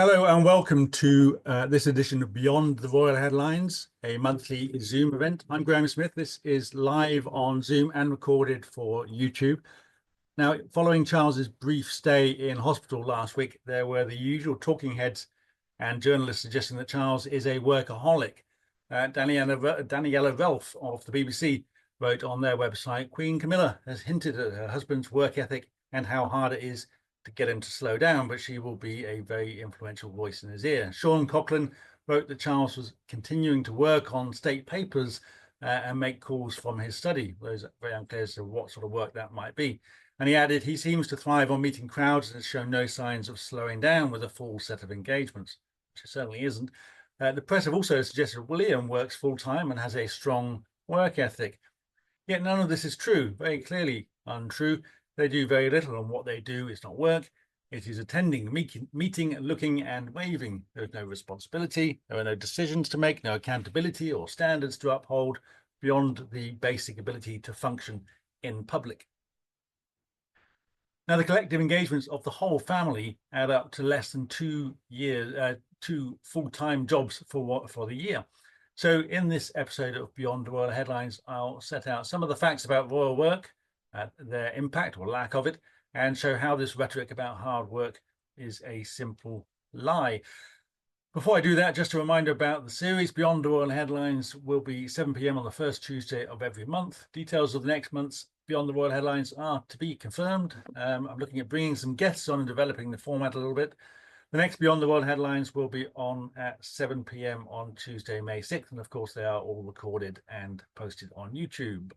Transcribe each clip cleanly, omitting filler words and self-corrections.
Hello and welcome to this edition of Beyond the Royal Headlines, a monthly Zoom event. I'm Graham Smith. This is live on Zoom and recorded for YouTube. Now, following Charles's brief stay in hospital last week, there were the usual talking heads and journalists suggesting that Charles is a workaholic. Daniela Relf of the BBC wrote on their website, Queen Camilla has hinted at her husband's work ethic and how hard it is to get him to slow down, but she will be a very influential voice in his ear. Sean Coughlin wrote that Charles was continuing to work on state papers and make calls from his study. Those are very unclear as to what sort of work that might be. And he added, he seems to thrive on meeting crowds and has shown no signs of slowing down with a full set of engagements, which it certainly isn't. The press have also suggested William works full-time and has a strong work ethic. Yet none of this is true, very clearly untrue. They do very little, and what they do is not work. It is attending, meeting, looking, and waving. There is no responsibility. There are no decisions to make, no accountability or standards to uphold beyond the basic ability to function in public. Now, the collective engagements of the whole family add up to less than 2 full-time jobs for the year. So in this episode of Beyond the Royal Headlines, I'll set out some of the facts about royal work, their impact or lack of it, and show how this rhetoric about hard work is a simple lie. Before I do that, just a reminder about the series. Beyond the Royal Headlines will be 7 p.m. on the first Tuesday of every month. Details of the next month's Beyond the Royal Headlines are to be confirmed. I'm looking at bringing some guests on and developing the format a little bit. The next Beyond the Royal Headlines will be on at 7 p.m. on Tuesday, May 6th. And of course, they are all recorded and posted on YouTube.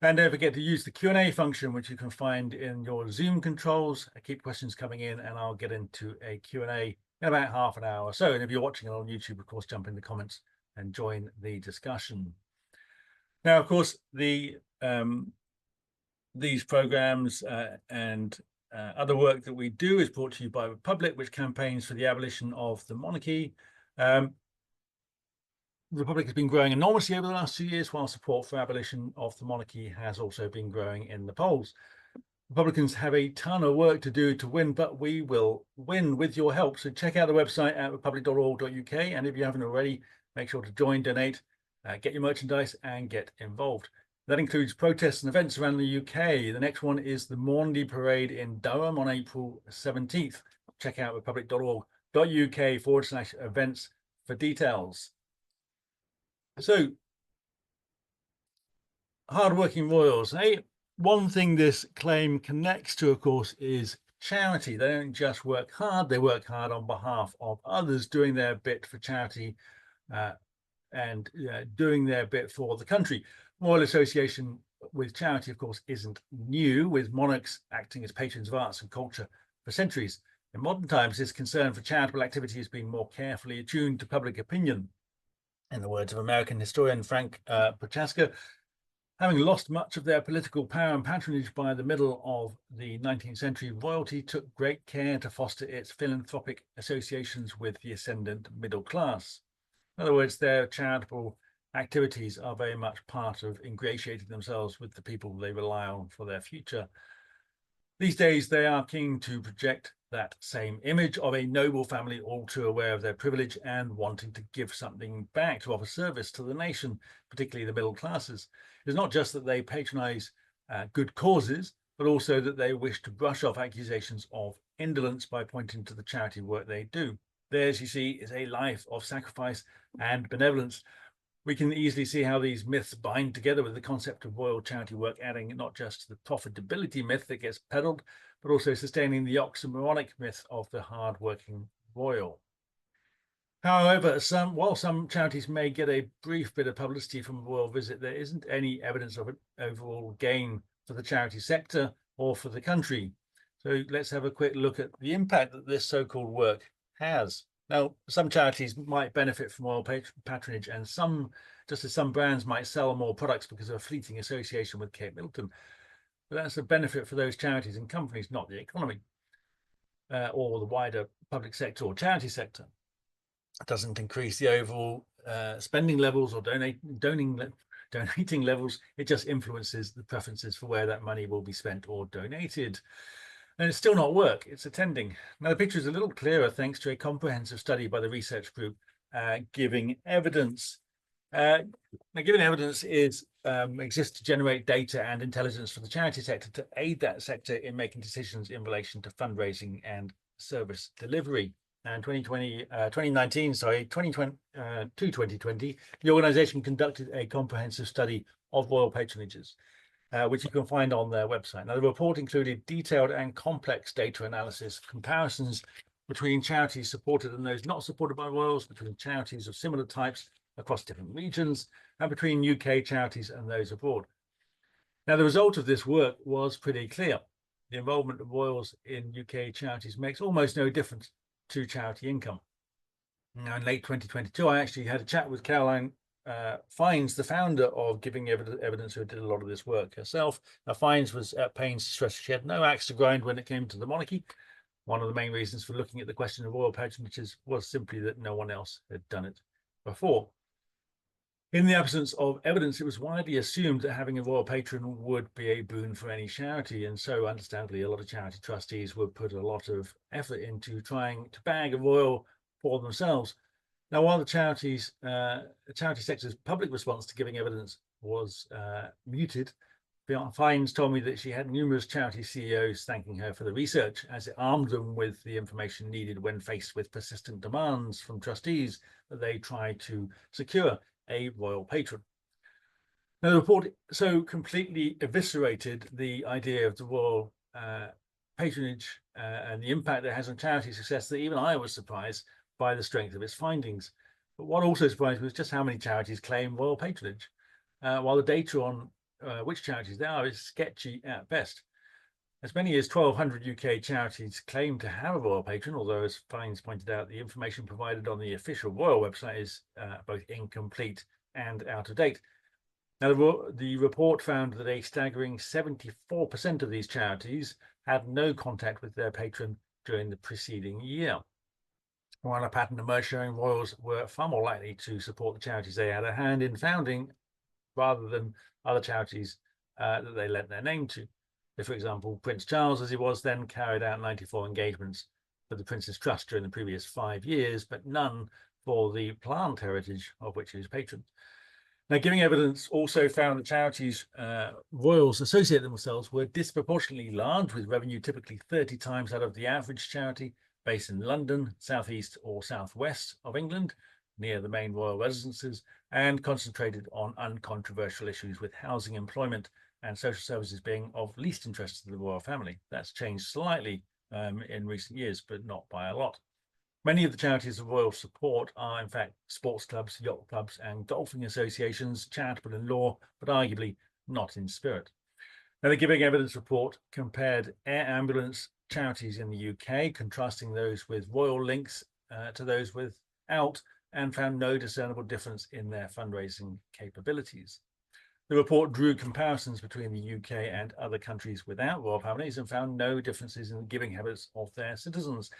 And don't forget to use the Q&A function, which you can find in your Zoom controls. I keep questions coming in and I'll get into a Q&A in about half an hour or so. And if you're watching it on YouTube, of course, jump in the comments and join the discussion. Now, of course, these programs and other work that we do is brought to you by Republic, which campaigns for the abolition of the monarchy. The Republic has been growing enormously over the last 2 years, while support for abolition of the monarchy has also been growing in the polls. Republicans have a ton of work to do to win, but we will win with your help. So check out the website at republic.org.uk. And if you haven't already, make sure to join, donate, get your merchandise and get involved. That includes protests and events around the UK. The next one is the Maundy Parade in Durham on April 17th. Check out republic.org.uk/events for details. So, hardworking royals. One thing this claim connects to, of course, is charity. They don't just work hard, they work hard on behalf of others, doing their bit for charity and doing their bit for the country. Royal association with charity, of course, isn't new, with monarchs acting as patrons of arts and culture for centuries. In modern times, this concern for charitable activity has been more carefully attuned to public opinion. In the words of American historian Frank Prochaska, having lost much of their political power and patronage by the middle of the 19th century, royalty took great care to foster its philanthropic associations with the ascendant middle class. In other words, their charitable activities are very much part of ingratiating themselves with the people they rely on for their future. These days, they are keen to project that same image of a noble family, all too aware of their privilege and wanting to give something back, to offer service to the nation, particularly the middle classes. It's not just that they patronize good causes, but also that they wish to brush off accusations of indolence by pointing to the charity work they do. Theirs, you see, is a life of sacrifice and benevolence. We can easily see how these myths bind together with the concept of royal charity work, adding not just to the profitability myth that gets peddled, but also sustaining the oxymoronic myth of the hard-working royal. However, while some charities may get a brief bit of publicity from a royal visit, there isn't any evidence of an overall gain for the charity sector or for the country. So let's have a quick look at the impact that this so-called work has. Now, some charities might benefit from royal patronage, and just as some brands might sell more products because of a fleeting association with Kate Middleton. But that's a benefit for those charities and companies, not the economy or the wider public sector or charity sector. It doesn't increase the overall spending levels or donating levels. It just influences the preferences for where that money will be spent or donated. And it's still not work, it's attending. Now, the picture is a little clearer thanks to a comprehensive study by the research group, Giving Evidence. Now, Giving Evidence exists to generate data and intelligence for the charity sector to aid that sector in making decisions in relation to fundraising and service delivery. Now, in 2020, 2020, the organization conducted a comprehensive study of royal patronages, which you can find on their website. Now, the report included detailed and complex data analysis, comparisons between charities supported and those not supported by royals, between charities of similar types across different regions, and between UK charities and those abroad. Now, the result of this work was pretty clear. The involvement of royals in UK charities makes almost no difference to charity income. Now, in late 2022, I actually had a chat with Caroline Fines, the founder of Giving Evidence, who did a lot of this work herself. Now, Fines was at pains to stress she had no axe to grind when it came to the monarchy. One of the main reasons for looking at the question of royal patronages was simply that no one else had done it before. In the absence of evidence, it was widely assumed that having a royal patron would be a boon for any charity, and so understandably a lot of charity trustees would put a lot of effort into trying to bag a royal for themselves. Now, while the charity sector's public response to Giving Evidence was muted, Fines told me that she had numerous charity CEOs thanking her for the research, as it armed them with the information needed when faced with persistent demands from trustees that they try to secure a royal patron. Now, the report so completely eviscerated the idea of the royal patronage and the impact it has on charity success that even I was surprised by the strength of its findings. But what also surprised me was just how many charities claim royal patronage, while the data on which charities they are is sketchy at best. As many as 1,200 UK charities claim to have a royal patron, although, as Fines pointed out, the information provided on the official royal website is both incomplete and out of date. Now, the report found that a staggering 74% of these charities had no contact with their patron during the preceding year, while a pattern emerged showing royals were far more likely to support the charities they had a hand in founding rather than other charities that they lent their name to. For example, Prince Charles, as he was then, carried out 94 engagements for the Prince's Trust during the previous 5 years, but none for the plant heritage of which he was patron. Now, Giving Evidence also found that charities royals associate themselves were disproportionately large, with revenue typically 30 times that of the average charity based in London, southeast or southwest of England, near the main royal residences, and concentrated on uncontroversial issues with housing, employment, and social services being of least interest to the royal family. That's changed slightly in recent years, but not by a lot. Many of the charities of royal support are, in fact, sports clubs, yacht clubs, and golfing associations, charitable in law, but arguably not in spirit. Now, the Giving Evidence report compared air ambulance charities in the UK, contrasting those with royal links to those without, and found no discernible difference in their fundraising capabilities. The report drew comparisons between the UK and other countries without royal families and found no differences in the giving habits of their citizens.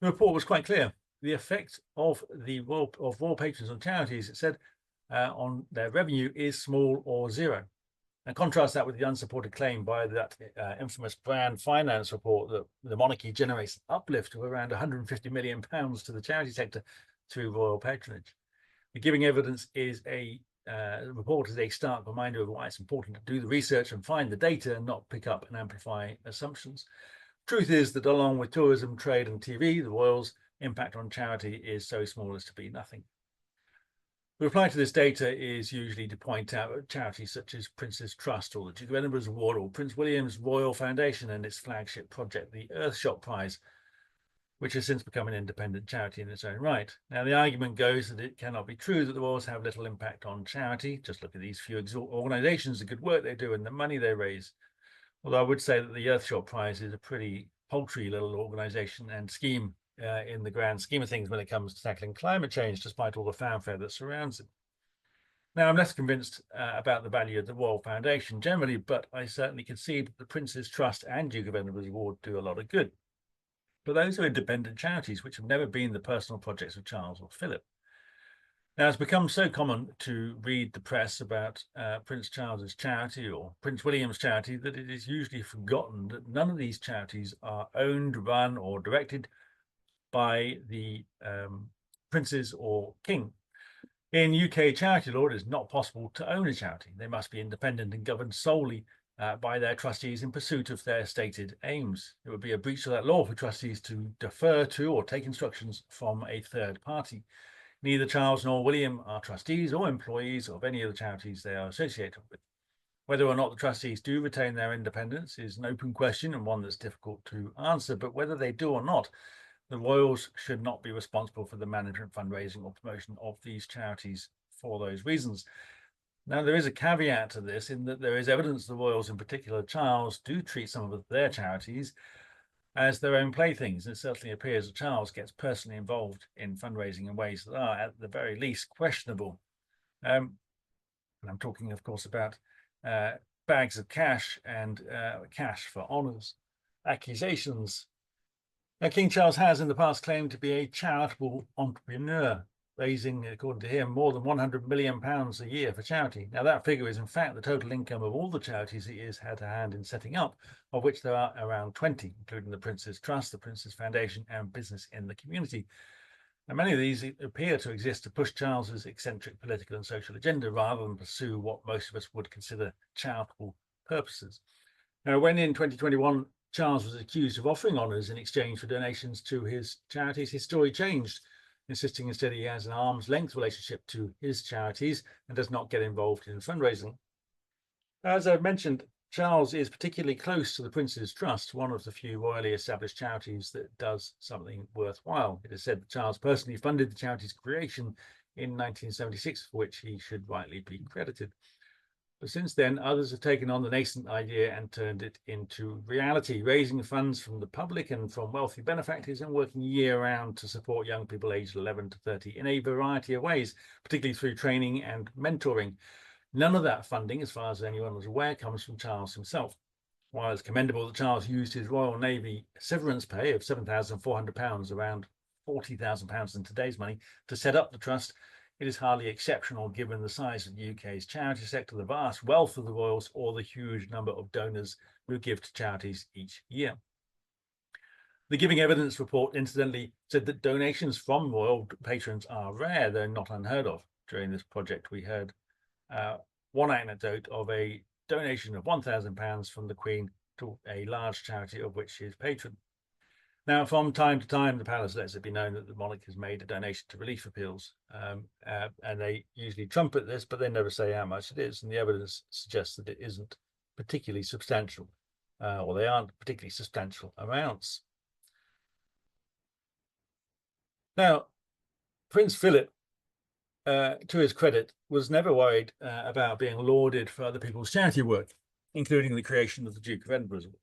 The report was quite clear. The effect of royal patrons on charities, it said, on their revenue is small or zero. And contrast that with the unsupported claim by that infamous Brand Finance report that the monarchy generates an uplift of around £150 million to the charity sector through royal patronage. The Giving Evidence is report is a stark reminder of why it's important to do the research and find the data and not pick up and amplify assumptions. Truth is that along with tourism, trade and TV, the royals' impact on charity is so small as to be nothing. The reply to this data is usually to point out charities such as Prince's Trust or the Duke of Edinburgh's Award or Prince William's Royal Foundation and its flagship project, the Earthshot Prize, which has since become an independent charity in its own right. Now, the argument goes that it cannot be true that the royals have little impact on charity. Just look at these few organisations, the good work they do and the money they raise. Although I would say that the Earthshot Prize is a pretty paltry little organisation and scheme in the grand scheme of things when it comes to tackling climate change, despite all the fanfare that surrounds it. Now, I'm less convinced about the value of the Royal Foundation generally, but I certainly concede that the Prince's Trust and Duke of Edinburgh's Award do a lot of good. But those are independent charities which have never been the personal projects of Charles or Philip. Now, it's become so common to read the press about Prince Charles's charity or Prince William's charity that it is usually forgotten that none of these charities are owned, run, or directed by the princes or king. In UK charity law, it is not possible to own a charity. They must be independent and governed solely by their trustees in pursuit of their stated aims. It would be a breach of that law for trustees to defer to or take instructions from a third party. Neither Charles nor William are trustees or employees of any of the charities they are associated with. Whether or not the trustees do retain their independence is an open question and one that's difficult to answer, but whether they do or not, the royals should not be responsible for the management, fundraising, or promotion of these charities for those reasons. Now, there is a caveat to this in that there is evidence the royals, in particular Charles, do treat some of their charities as their own playthings. It certainly appears that Charles gets personally involved in fundraising in ways that are, at the very least, questionable. And I'm talking, of course, about bags of cash and cash for honours, accusations. Now, King Charles has in the past claimed to be a charitable entrepreneur, raising, according to him, more than £100 million a year for charity. Now, that figure is in fact the total income of all the charities he has had a hand in setting up, of which there are around 20, including the Prince's Trust, the Prince's Foundation, and Business in the Community. And many of these appear to exist to push Charles's eccentric political and social agenda rather than pursue what most of us would consider charitable purposes. Now, when in 2021, Charles was accused of offering honours in exchange for donations to his charities, his story changed, insisting instead he has an arm's length relationship to his charities and does not get involved in fundraising. As I've mentioned, Charles is particularly close to the Prince's Trust, one of the few royally established charities that does something worthwhile. It is said that Charles personally funded the charity's creation in 1976, for which he should rightly be credited. But since then, others have taken on the nascent idea and turned it into reality, raising funds from the public and from wealthy benefactors and working year-round to support young people aged 11 to 30 in a variety of ways, particularly through training and mentoring. None of that funding, as far as anyone was aware, comes from Charles himself. While it's commendable that Charles used his Royal Navy severance pay of £7,400, around £40,000 in today's money, to set up the trust, it is hardly exceptional given the size of the UK's charity sector, the vast wealth of the royals, or the huge number of donors who give to charities each year. The Giving Evidence report, incidentally, said that donations from royal patrons are rare, though not unheard of. During this project, we heard one anecdote of a donation of £1,000 from the Queen to a large charity of which she is patron. Now, from time to time, the palace lets it be known that the monarch has made a donation to relief appeals, and they usually trumpet this, but they never say how much it is, and the evidence suggests that it isn't particularly substantial, or they aren't particularly substantial amounts. Now, Prince Philip, to his credit, was never worried about being lauded for other people's charity work, including the creation of the Duke of Edinburgh's Award,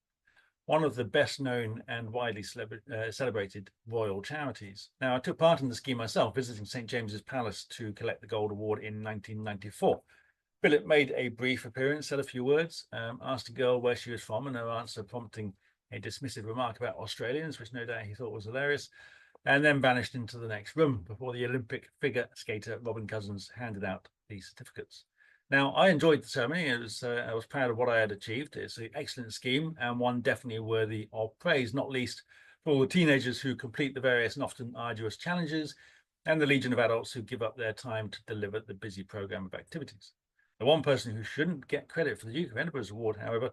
one of the best known and widely celebrated royal charities. Now, I took part in the scheme myself, visiting St. James's Palace to collect the Gold Award in 1994. Philip made a brief appearance, said a few words, asked a girl where she was from, and her answer prompting a dismissive remark about Australians, which no doubt he thought was hilarious, and then vanished into the next room before the Olympic figure skater Robin Cousins handed out the certificates. Now, I enjoyed the ceremony. I was proud of what I had achieved. It's an excellent scheme and one definitely worthy of praise, not least for all the teenagers who complete the various and often arduous challenges and the legion of adults who give up their time to deliver the busy programme of activities. The one person who shouldn't get credit for the Duke of Edinburgh's award, however,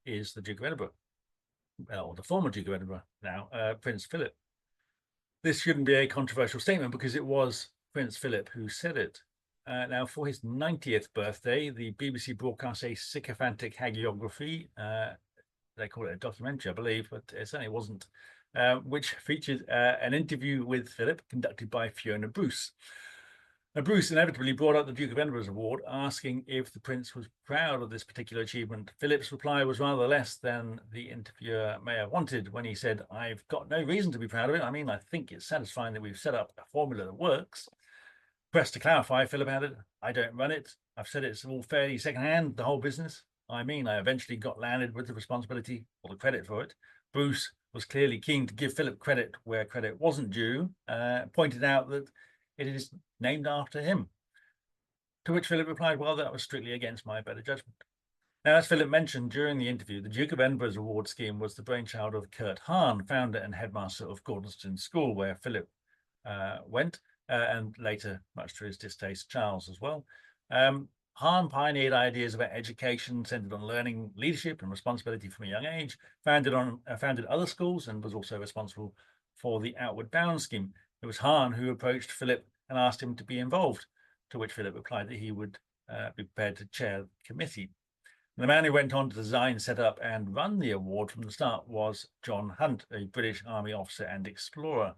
is the Duke of Edinburgh, well, the former Duke of Edinburgh, now Prince Philip. This shouldn't be a controversial statement because it was Prince Philip who said it. Now, for his 90th birthday, the BBC broadcast a sycophantic hagiography. They call it a documentary, I believe, but it certainly wasn't, which featured an interview with Philip conducted by Fiona Bruce. Now, Bruce inevitably brought up the Duke of Edinburgh's award, asking if the Prince was proud of this particular achievement. Philip's reply was rather less than the interviewer may have wanted when he said, "I've got no reason to be proud of it. I mean, I think it's satisfying that we've set up a formula that works." Pressed to clarify, Philip added, "I don't run it. I've said it's all fairly secondhand, the whole business. I mean, I eventually got landed with the responsibility or the credit for it." Bruce was clearly keen to give Philip credit where credit wasn't due, pointed out that it is named after him. To which Philip replied, well, that was strictly against my better judgment. Now, as Philip mentioned during the interview, the Duke of Edinburgh's award scheme was the brainchild of Kurt Hahn, founder and headmaster of Gordonston School, where Philip went, and later, much to his distaste, Charles as well. Hahn pioneered ideas about education centered on learning, leadership, and responsibility from a young age, founded other schools, and was also responsible for the Outward Bound scheme. It was Hahn who approached Philip and asked him to be involved, to which Philip replied that he would be prepared to chair the committee. The man who went on to design, set up, and run the award from the start was John Hunt, a British Army officer and explorer.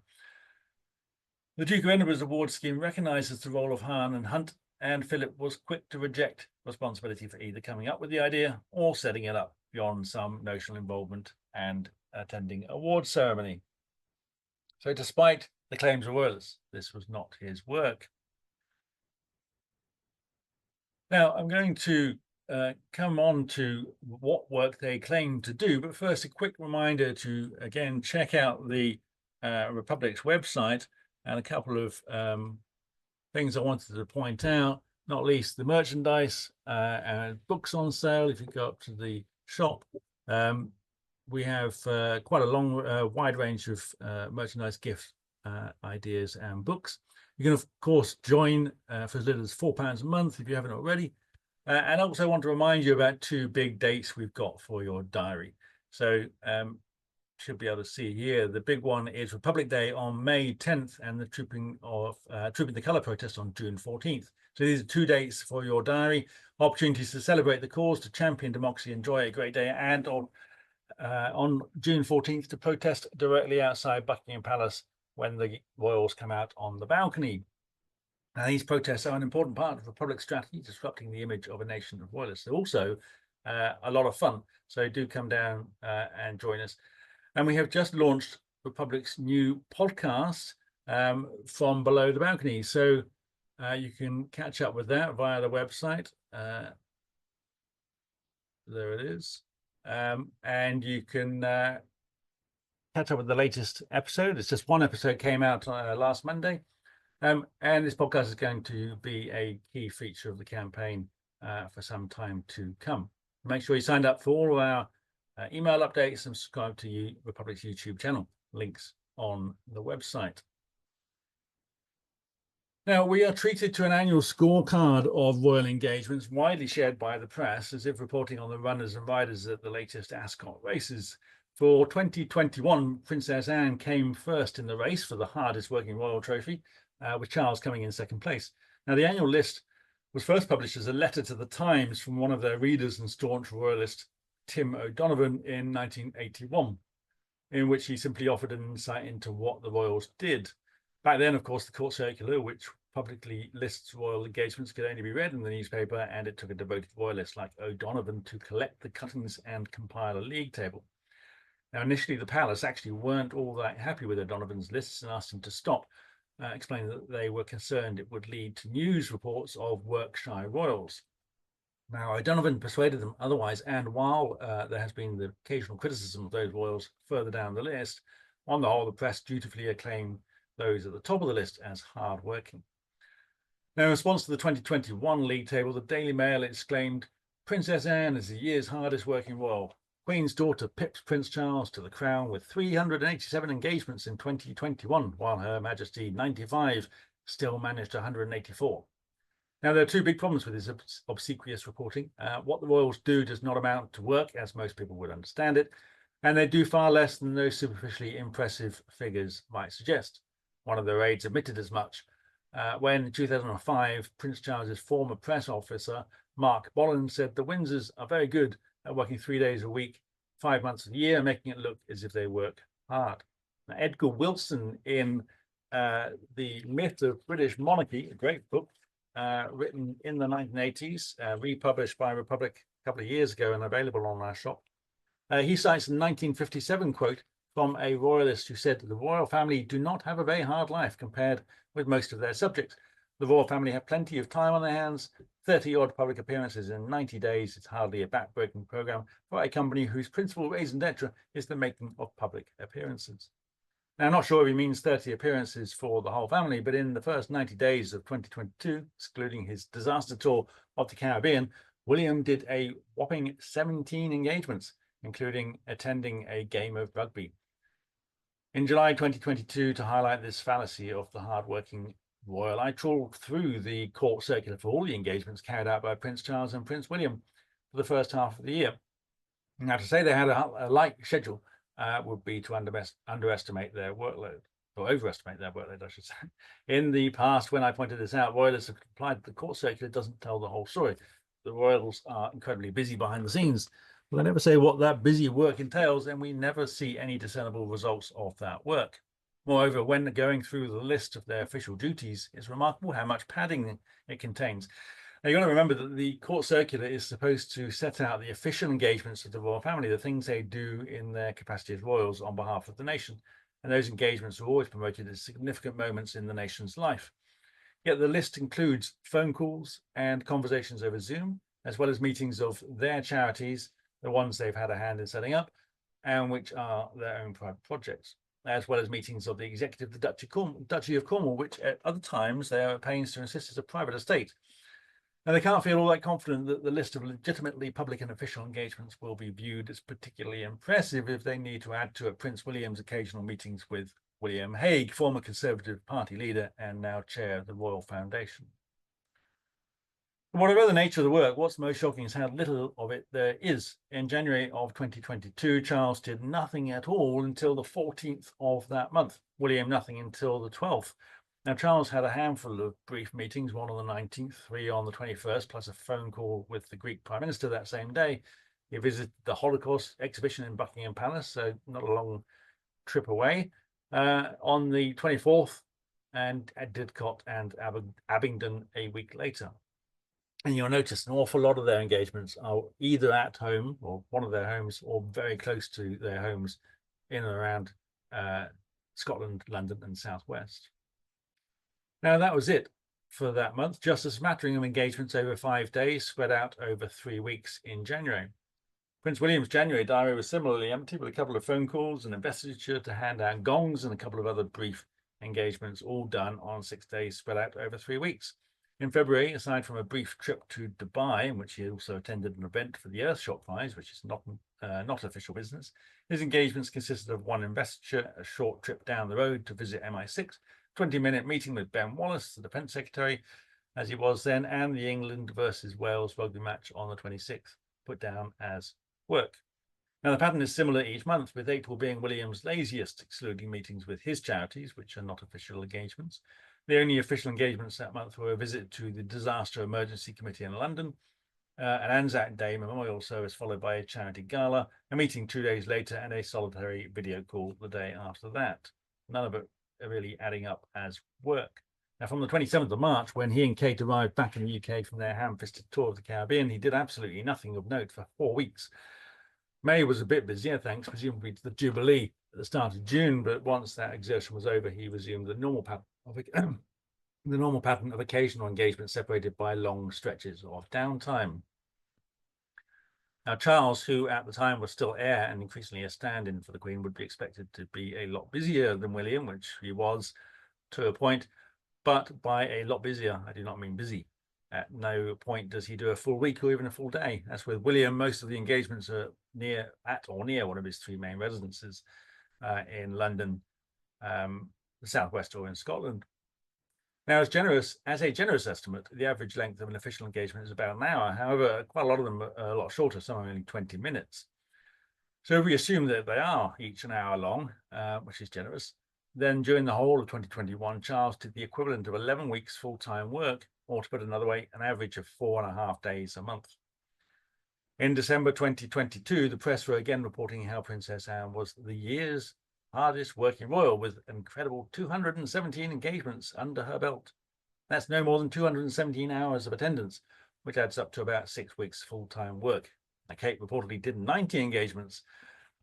The Duke of Edinburgh's award scheme recognises the role of Hahn and Hunt, and Philip was quick to reject responsibility for either coming up with the idea or setting it up beyond some notional involvement and attending award ceremony. So despite the claims of royalists, this was not his work. Now I'm going to come on to what work they claim to do, but first a quick reminder to again check out the Republic's website, and a couple of things I wanted to point out, not least the merchandise and books on sale. If you go up to the shop, we have quite a long, wide range of merchandise, gift ideas and books. You can, of course, join for as little as £4 a month if you haven't already. And I also want to remind you about two big dates we've got for your diary. So should be able to see here. The big one is Republic Day on May 10th and the Trooping the Colour protest on June 14th. So these are 2 dates for your diary, opportunities to celebrate the cause, to champion democracy, enjoy a great day, and on June 14th to protest directly outside Buckingham Palace when the royals come out on the balcony. Now, these protests are an important part of the public strategy, disrupting the image of a nation of royalists. They're also a lot of fun, so do come down and join us. And we have just launched Republic's new podcast, From Below the Balcony. So you can catch up with that via the website. There it is. And you can catch up with the latest episode. It's just one episode came out last Monday. And this podcast is going to be a key feature of the campaign for some time to come. Make sure you signed up for all of our email updates and subscribe to Republic's YouTube channel. Links on the website. Now, we are treated to an annual scorecard of royal engagements, widely shared by the press, as if reporting on the runners and riders at the latest Ascot races. For 2021, Princess Anne came first in the race for the hardest working royal trophy, with Charles coming in second place. Now, the annual list was first published as a letter to the Times from one of their readers and staunch royalist, Tim O'Donovan, in 1981, in which he simply offered an insight into what the royals did. Back then, of course, the court circular, which publicly lists royal engagements, could only be read in the newspaper, and it took a devoted royalist like O'Donovan to collect the cuttings and compile a league table. Now, initially, the palace actually weren't all that happy with O'Donovan's lists and asked him to stop, explaining that they were concerned it would lead to news reports of work-shy royals. Now, O'Donovan persuaded them otherwise, and while there has been the occasional criticism of those royals further down the list, on the whole, the press dutifully acclaimed those at the top of the list as hard-working. Now, in response to the 2021 league table, the Daily Mail exclaimed, "Princess Anne is the year's hardest working royal. Queen's daughter pips Prince Charles to the crown with 387 engagements in 2021, while Her Majesty 95 still managed 184. Now, there are two big problems with this obsequious reporting. What the royals do does not amount to work, as most people would understand it, and they do far less than those superficially impressive figures might suggest. One of their aides admitted as much when, in 2005, Prince Charles's former press officer, Mark Bolland, said the Windsors are very good at working 3 days a week, 5 months a year, making it look as if they work hard. Now, Edgar Wilson, in The Myth of British Monarchy, a great book, written in the 1980s, republished by Republic a couple of years ago and available on our shop. He cites a 1957 quote from a royalist who said, "The royal family do not have a very hard life compared with most of their subjects. The royal family have plenty of time on their hands. 30-odd public appearances in 90 days is hardly a back-breaking program for a company whose principal raison d'etre is the making of public appearances." Now, I'm not sure if he means 30 appearances for the whole family, but in the first 90 days of 2022, excluding his disaster tour of the Caribbean, William did a whopping 17 engagements, including attending a game of rugby. In July 2022, to highlight this fallacy of the hard-working royal, I trawled through the court circular for all the engagements carried out by Prince Charles and Prince William for the first half of the year. Now, to say they had a light schedule would be to underestimate their workload, or overestimate their workload, I should say. In the past, when I pointed this out, royalists have replied that the court circular doesn't tell the whole story. The royals are incredibly busy behind the scenes. Well, they never say what that busy work entails, and we never see any discernible results of that work. Moreover, when going through the list of their official duties, it's remarkable how much padding it contains. Now, you've got to remember that the court circular is supposed to set out the official engagements of the royal family, the things they do in their capacity as royals on behalf of the nation. And those engagements are always promoted as significant moments in the nation's life. Yet the list includes phone calls and conversations over Zoom, as well as meetings of their charities, the ones they've had a hand in setting up, and which are their own private projects, as well as meetings of the executive of the Duchy of Cornwall, which at other times they are at pains to insist is a private estate. Now, they can't feel all that confident that the list of legitimately public and official engagements will be viewed as particularly impressive if they need to add to it Prince William's occasional meetings with William Hague, former Conservative Party leader and now chair of the Royal Foundation. Whatever the nature of the work, what's most shocking is how little of it there is. In January of 2022, Charles did nothing at all until the 14th of that month. William nothing until the 12th. Now, Charles had a handful of brief meetings, one on the 19th, 3 on the 21st, plus a phone call with the Greek Prime Minister that same day. He visited the Holocaust exhibition in Buckingham Palace, so not a long trip away, on the 24th, and at Didcot and Abingdon a week later. And you'll notice an awful lot of their engagements are either at home or one of their homes or very close to their homes in and around Scotland, London and Southwest. Now, that was it for that month, just a smattering of engagements over 5 days spread out over 3 weeks in January. Prince William's January diary was similarly empty, with a couple of phone calls, an investiture to hand out gongs and a couple of other brief engagements, all done on 6 days spread out over 3 weeks. In February, aside from a brief trip to Dubai, in which he also attended an event for the Earthshot Prize, which is not official business, his engagements consisted of one investiture, a short trip down the road to visit MI6, 20-minute meeting with Ben Wallace, the Defence Secretary, as he was then, and the England versus Wales rugby match on the 26th, put down as work. Now, the pattern is similar each month, with April being William's laziest, excluding meetings with his charities, which are not official engagements. The only official engagements that month were a visit to the Disaster Emergency Committee in London, an Anzac Day memorial service followed by a charity gala, a meeting 2 days later, and a solitary video call the day after that. None of it really adding up as work. Now, from the 27th of March, when he and Kate arrived back in the UK from their ham-fisted tour of the Caribbean, he did absolutely nothing of note for 4 weeks. May was a bit busier, thanks presumably to the Jubilee at the start of June, but once that exertion was over, he resumed the normal pattern of occasional engagement separated by long stretches of downtime. Now, Charles, who at the time was still heir and increasingly a stand-in for the Queen, would be expected to be a lot busier than William, which he was to a point, but by a lot busier, I do not mean busy. At no point does he do a full week or even a full day. As with William, most of the engagements are at or near one of his 3 main residences in London, the Southwest or in Scotland. Now, as a generous estimate, the average length of an official engagement is about an hour. However, quite a lot of them are a lot shorter, some are only 20 minutes. So if we assume that they are each an hour long, which is generous, then during the whole of 2021, Charles did the equivalent of 11 weeks full-time work, or to put it another way, an average of 4.5 days a month. In December 2022, the press were again reporting how Princess Anne was the year's hardest working royal, with an incredible 217 engagements under her belt. That's no more than 217 hours of attendance, which adds up to about 6 weeks full-time work. Now, Kate reportedly did 90 engagements,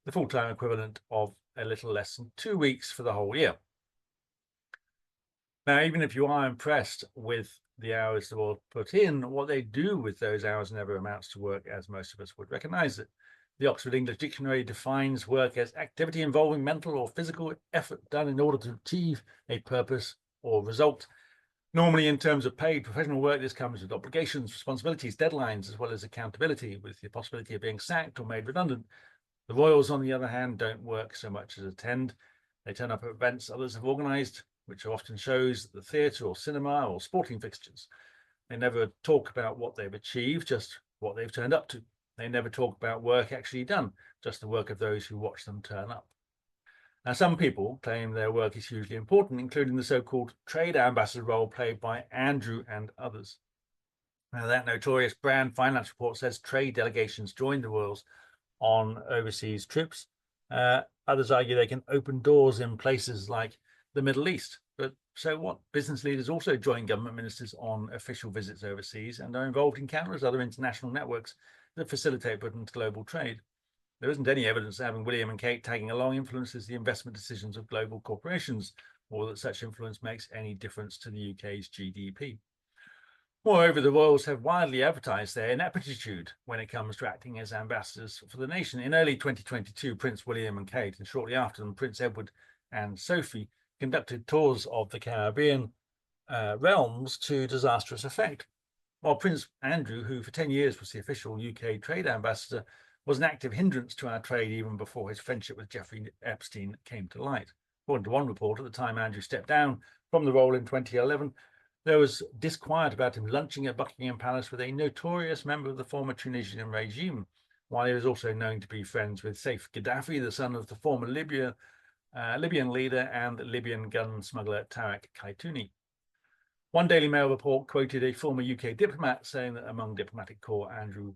the full-time equivalent of a little less than 2 weeks for the whole year. Now, even if you are impressed with the hours the world put in, what they do with those hours never amounts to work, as most of us would recognize it. The Oxford English Dictionary defines work as activity involving mental or physical effort done in order to achieve a purpose or result. Normally, in terms of paid professional work, this comes with obligations, responsibilities, deadlines, as well as accountability, with the possibility of being sacked or made redundant. The Royals, on the other hand, don't work so much as attend. They turn up at events others have organised, which are often shows at the theatre or cinema or sporting fixtures. They never talk about what they've achieved, just what they've turned up to. They never talk about work actually done, just the work of those who watch them turn up. Now, some people claim their work is hugely important, including the so-called trade ambassador role played by Andrew and others. Now, that notorious Brand Finance report says trade delegations join the Royals on overseas trips. Others argue they can open doors in places like the Middle East. But so what? Business leaders also join government ministers on official visits overseas and are involved in countless other international networks that facilitate Britain's global trade. There isn't any evidence that having William and Kate tagging along influences the investment decisions of global corporations, or that such influence makes any difference to the UK's GDP. Moreover, the Royals have widely advertised their ineptitude when it comes to acting as ambassadors for the nation. In early 2022, Prince William and Kate, and shortly after them, Prince Edward and Sophie, conducted tours of the Caribbean realms to disastrous effect. While Prince Andrew, who for 10 years was the official UK trade ambassador, was an active hindrance to our trade even before his friendship with Jeffrey Epstein came to light. According to one report, at the time Andrew stepped down from the role in 2011, there was disquiet about him lunching at Buckingham Palace with a notorious member of the former Tunisian regime, while he was also known to be friends with Saif Gaddafi, the son of the former Libyan leader and Libyan gun smuggler Tarek Kaitouni. One Daily Mail report quoted a former UK diplomat saying that among diplomatic corps, Andrew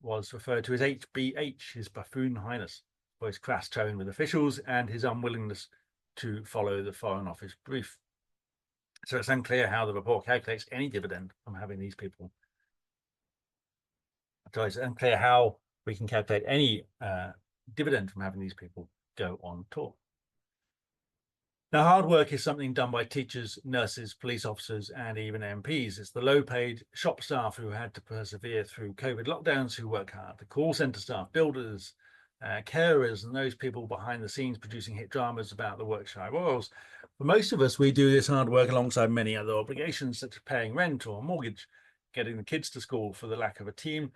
was referred to as HBH, His Buffoon Highness, for his crass tone with officials and his unwillingness to follow the Foreign Office brief. So it's unclear how the report calculates any dividend from having these people. So it's unclear how we can calculate any dividend from having these people go on tour. Now, hard work is something done by teachers, nurses, police officers, and even MPs. It's the low-paid shop staff who had to persevere through COVID lockdowns who work hard, the call centre staff, builders, carers, and those people behind the scenes producing hit dramas about the Yorkshire Royals. For most of us, we do this hard work alongside many other obligations, such as paying rent or mortgage, getting the kids to school for the lack of a team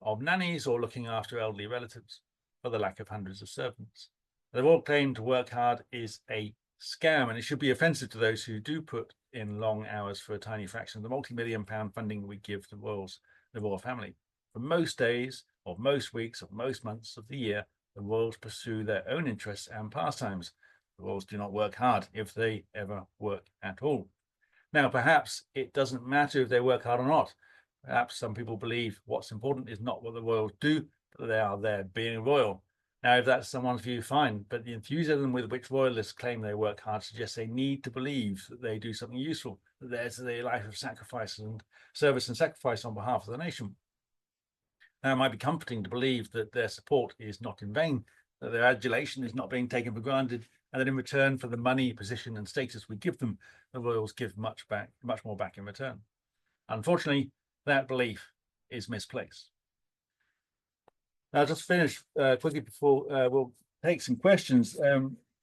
of nannies, or looking after elderly relatives for the lack of hundreds of servants. The Royal claim to work hard is a scam, and it should be offensive to those who do put in long hours for a tiny fraction of the multi-million-pound funding we give the royal family. For most days of most weeks of most months of the year, the royals pursue their own interests and pastimes. The royals do not work hard, if they ever work at all. Now, perhaps it doesn't matter if they work hard or not. Perhaps some people believe what's important is not what the royals do, but they are there being royal. Now, if that's someone's view, fine, but the enthusiasm with which royalists claim they work hard suggests they need to believe that they do something useful, that there's a life of sacrifice and service and sacrifice on behalf of the nation. Now, it might be comforting to believe that their support is not in vain, that their adulation is not being taken for granted, and that in return for the money, position, and status we give them, the royals give much more back in return. Unfortunately, that belief is misplaced. Now, just finish quickly before we'll take some questions.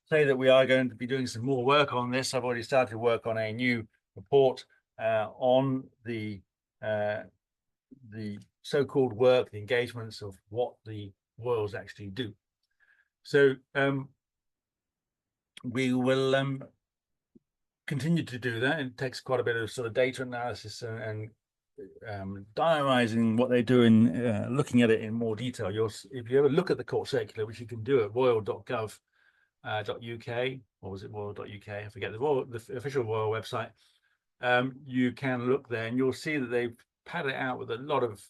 Say that we are going to be doing some more work on this. I've already started to work on a new report on the so-called work, the engagements of what the royals actually do. So we will continue to do that. It takes quite a bit of sort of data analysis and diarising what they do and looking at it in more detail. If you ever look at the court circular, which you can do at royal.gov.uk, or was it royal.uk? I forget, the official royal website. You can look there and you'll see that they've padded it out with a lot of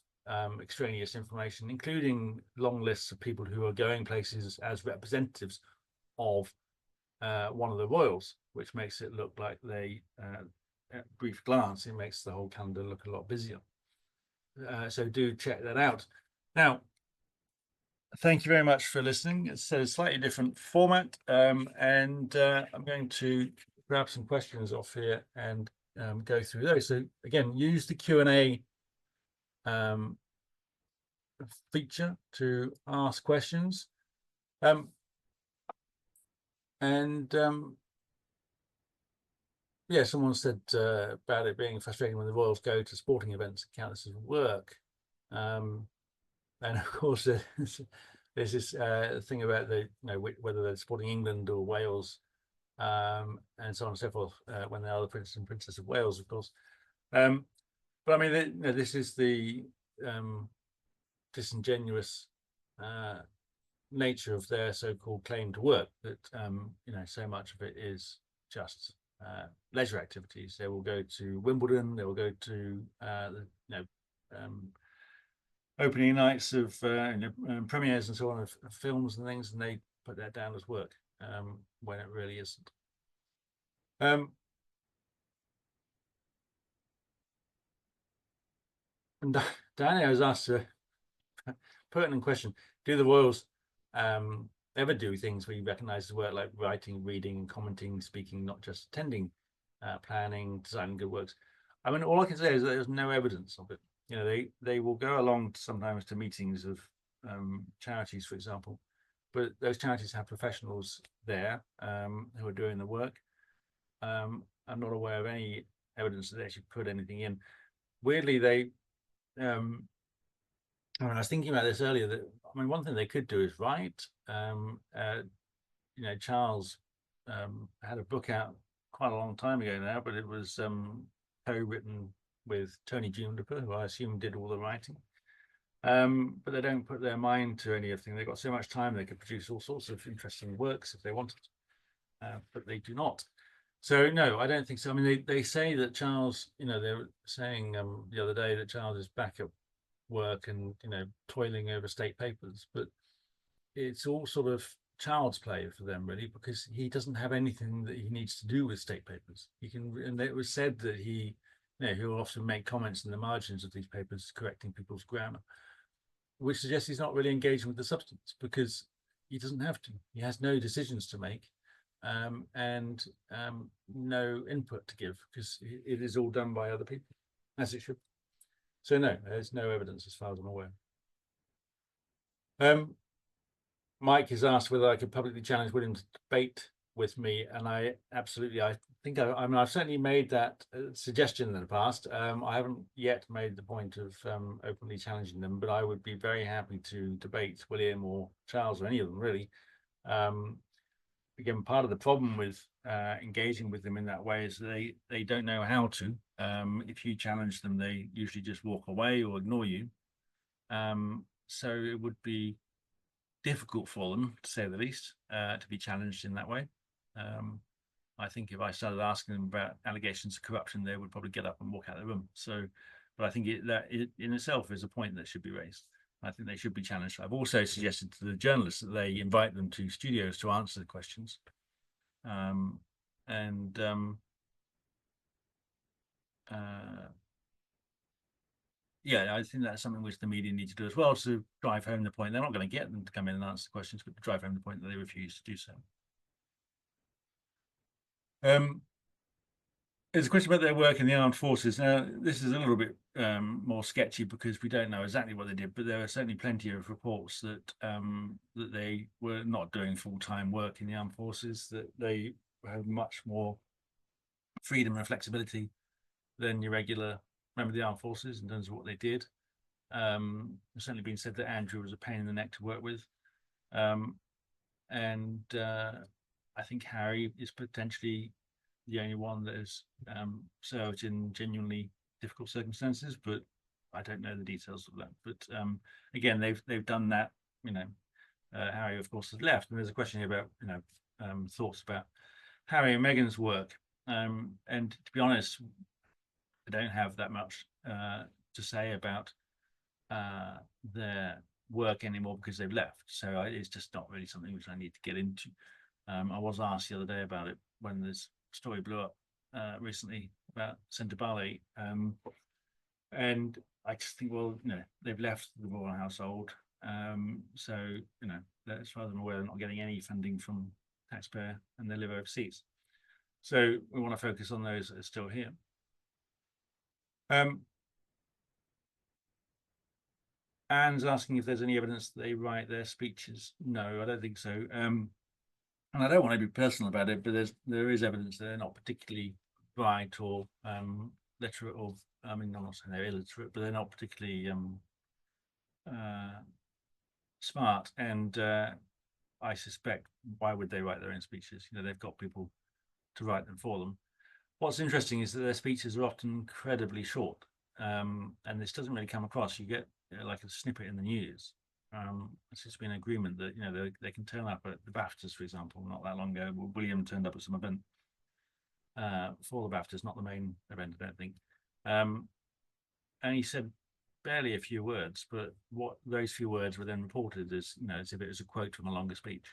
extraneous information, including long lists of people who are going places as representatives of one of the royals, which makes it look like they at brief glance, it makes the whole calendar look a lot busier. So do check that out. Now, thank you very much for listening. It's a slightly different format, and I'm going to grab some questions off here and go through those. So again, use the Q&A feature to ask questions. Yeah, someone said about it being frustrating when the royals go to sporting events and count this as work. And of course, there's this thing about whether they're supporting England or Wales, and so on and so forth, when they are the Prince and Princess of Wales, of course. But I mean, this is the disingenuous nature of their so-called claim to work, that so much of it is just leisure activities. They will go to Wimbledon, they will go to opening nights of premieres and so on of films and things, and they put that down as work when it really isn't. And Diana has asked a pertinent question: do the royals ever do things we recognise as work, like writing, reading, commenting, speaking, not just attending, planning, designing good works? I mean, all I can say is that there's no evidence of it. They will go along sometimes to meetings of charities, for example, but those charities have professionals there who are doing the work. I'm not aware of any evidence that they actually put anything in. Weirdly, I was thinking about this earlier, that one thing they could do is write. Charles had a book out quite a long time ago now, but it was co-written with Tony Juniper, who I assume did all the writing. But they don't put their mind to anything. They've got so much time, they could produce all sorts of interesting works if they wanted, but they do not. So no, I don't think so. I mean, they say that Charles, they were saying the other day that Charles is back at work and toiling over state papers, but it's all sort of child's play for them, really, because he doesn't have anything that he needs to do with state papers. And it was said that he'll often make comments in the margins of these papers correcting people's grammar, which suggests he's not really engaging with the substance, because he doesn't have to. He has no decisions to make, and no input to give, because it is all done by other people, as it should. So no, there's no evidence as far as I'm aware. Mike has asked whether I could publicly challenge William to debate with me, and I think I've certainly made that suggestion in the past. I haven't yet made the point of openly challenging them, but I would be very happy to debate William or Charles or any of them, really. Again, part of the problem with engaging with them in that way is they don't know how to. If you challenge them, they usually just walk away or ignore you. So it would be difficult for them, to say the least, to be challenged in that way. I think if I started asking them about allegations of corruption, they would probably get up and walk out of the room. So, but I think that in itself is a point that should be raised. I think they should be challenged. I've also suggested to the journalists that they invite them to studios to answer the questions. Yeah, I think that's something which the media need to do as well, to drive home the point. They're not going to get them to come in and answer the questions, but to drive home the point that they refuse to do so. There's a question about their work in the armed forces. Now, this is a little bit more sketchy because we don't know exactly what they did, but there are certainly plenty of reports that that they were not doing full-time work in the armed forces, that they have much more freedom and flexibility than your regular member of the armed forces in terms of what they did. It's certainly been said that Andrew was a pain in the neck to work with. And I think Harry is potentially the only one that has served in genuinely difficult circumstances, but I don't know the details of that. But again, they've done that. Harry, of course, has left, and there's a question here about thoughts about Harry and Meghan's work. And to be honest, I don't have that much to say about their work anymore because they've left. So it's just not really something which I need to get into. I was asked the other day about it when this story blew up recently about Senator Barley, and I just think, well, they've left the royal household, so as far as I'm aware, they're not getting any funding from taxpayer, and they live overseas. So we want to focus on those that are still here. Anne's asking if there's any evidence that they write their speeches. No, I don't think so. And I don't want to be personal about it, but there is evidence that they're not particularly bright or literate, or I mean, I'm not saying they're illiterate, but they're not particularly smart. And I suspect, why would they write their own speeches? You know, they've got people to write them for them. What's interesting is that their speeches are often incredibly short, and this doesn't really come across. You get like a snippet in the news. It's just been an agreement that, you know, they can turn up at the BAFTAs, for example. Not that long ago, William turned up at some event for the BAFTAs, not the main event, I don't think. And he said barely a few words, but what those few words were then reported as, you know, as if it was a quote from a longer speech.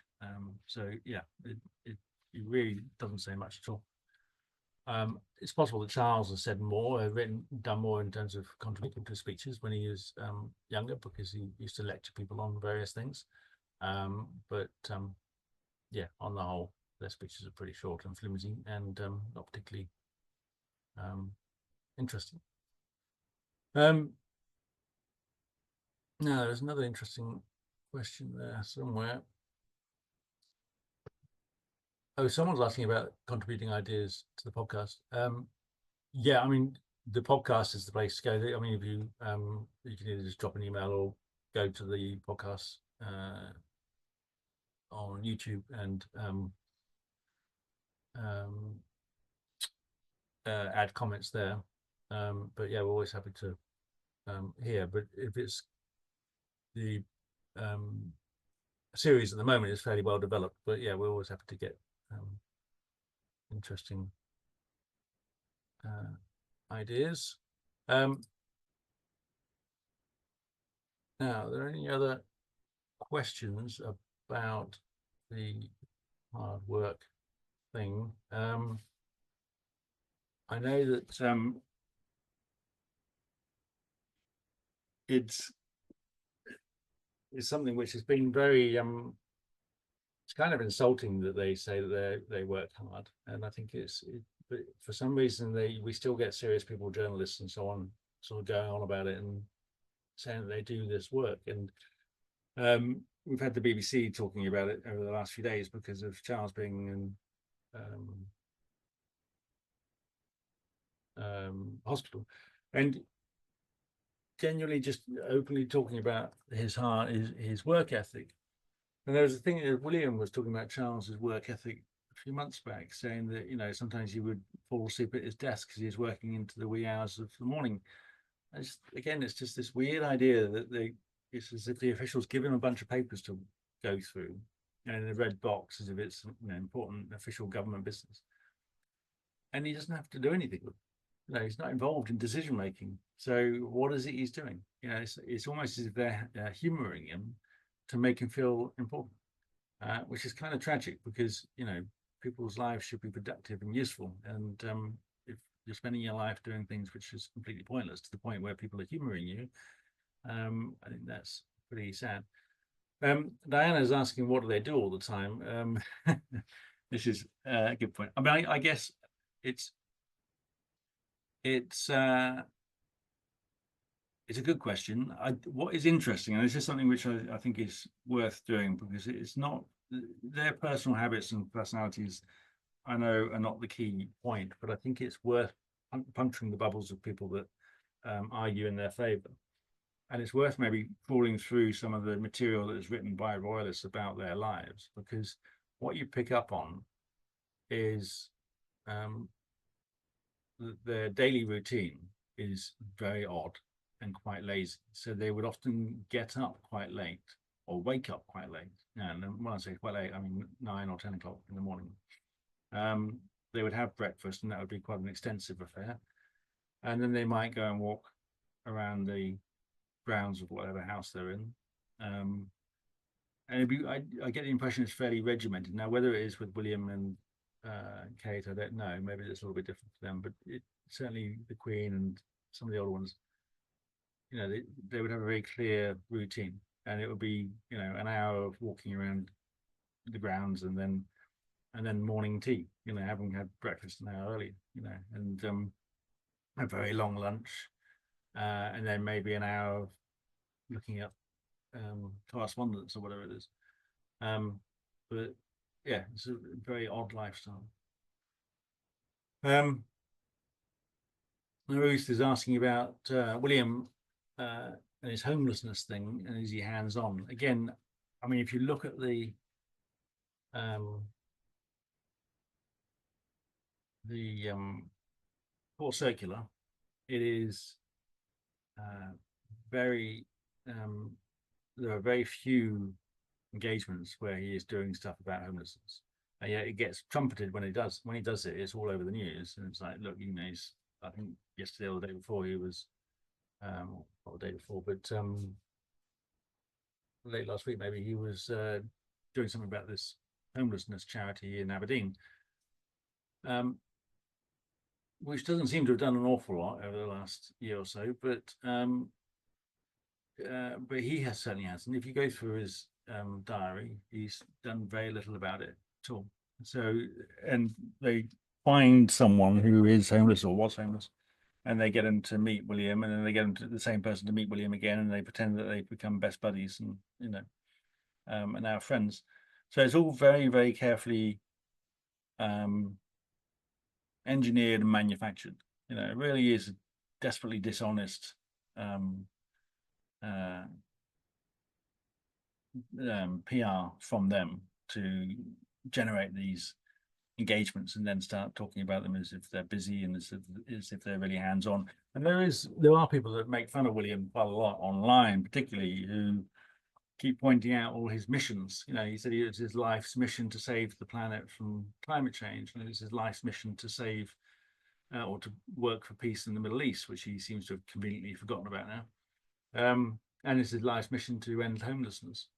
So yeah, it really doesn't say much at all. It's possible that Charles has said more, done more in terms of contributing to speeches when he was younger, because he used to lecture people on various things. But yeah, on the whole, their speeches are pretty short and flimsy, and not particularly interesting. Now, there's another interesting question there somewhere. Oh, someone's asking about contributing ideas to the podcast. Yeah, I mean, the podcast is the place to go. I mean, if you can either just drop an email or go to the podcast on YouTube and add comments there. But yeah, we're always happy to hear. But if it's the series at the moment is fairly well developed, but yeah, we're always happy to get interesting ideas. Now, are there any other questions about the hard work thing? I know that it's something which has been very it's kind of insulting that they say that they work hard, and I think but for some reason we still get serious people, journalists and so on, sort of going on about it and saying that they do this work. And we've had the BBC talking about it over the last few days because of Charles being in hospital, and genuinely just openly talking about his work ethic. And there was a thing that William was talking about Charles's work ethic a few months back, saying that, you know, sometimes he would fall asleep at his desk because he was working into the wee hours of the morning. Again, it's just this weird idea that it's as if the officials give him a bunch of papers to go through, and in a red box, as if it's, you know, important official government business, and he doesn't have to do anything with it. You know, he's not involved in decision making. So what is it he's doing? You know, it's almost as if they're humoring him to make him feel important, which is kind of tragic, because, you know, people's lives should be productive and useful. And if you're spending your life doing things which is completely pointless to the point where people are humoring you, I think that's pretty sad. Diana's asking, what do they do all the time? This is a good point. I mean, I guess it's a good question. What is interesting, and this is something which I think is worth doing, because it's not their personal habits and personalities, I know, are not the key point, but I think it's worth puncturing the bubbles of people that argue in their favour. And it's worth maybe trawling through some of the material that is written by royalists about their lives, because what you pick up on is their daily routine is very odd and quite lazy. So they would often get up quite late or wake up quite late. And when I say quite late, I mean 9 or 10 o'clock in the morning. They would have breakfast, and that would be quite an extensive affair. And then they might go and walk around the grounds of whatever house they're in. And I get the impression it's fairly regimented. Now, whether it is with William and Kate, I don't know. Maybe it's a little bit different for them, but certainly the Queen and some of the older ones, you know, they would have a very clear routine, and it would be, you know, an hour of walking around the grounds, and then morning tea, you know, having had breakfast an hour early, you know, and a very long lunch, and then maybe an hour of looking up correspondence or whatever it is. But yeah, it's a very odd lifestyle. Ruth is asking about William and his homelessness thing, and is he hands-on? Again, I mean, if you look at the court circular, it is very there are very few engagements where he is doing stuff about homelessness. And yeah, it gets trumpeted when he does it. It's all over the news, and it's like, look, you know, he's, I think yesterday or the day before he was, not the day before, but late last week maybe, he was doing something about this homelessness charity in Aberdeen, which doesn't seem to have done an awful lot over the last year or so, but he has certainly has. And if you go through his diary, he's done very little about it at all. So, and they find someone who is homeless or was homeless, and they get him to meet William, and then they get him to the same person to meet William again, and they pretend that they become best buddies, and you know, and now friends. So it's all very, very carefully engineered and manufactured. You know, it really is desperately dishonest PR from them to generate these engagements and then start talking about them as if they're busy and as if they're really hands-on. And there are people that make fun of William quite a lot online, particularly, who keep pointing out all his missions. You know, he said it was his life's mission to save the planet from climate change, and it was his life's mission to save or to work for peace in the Middle East, which he seems to have conveniently forgotten about now. And it's his life's mission to end homelessness.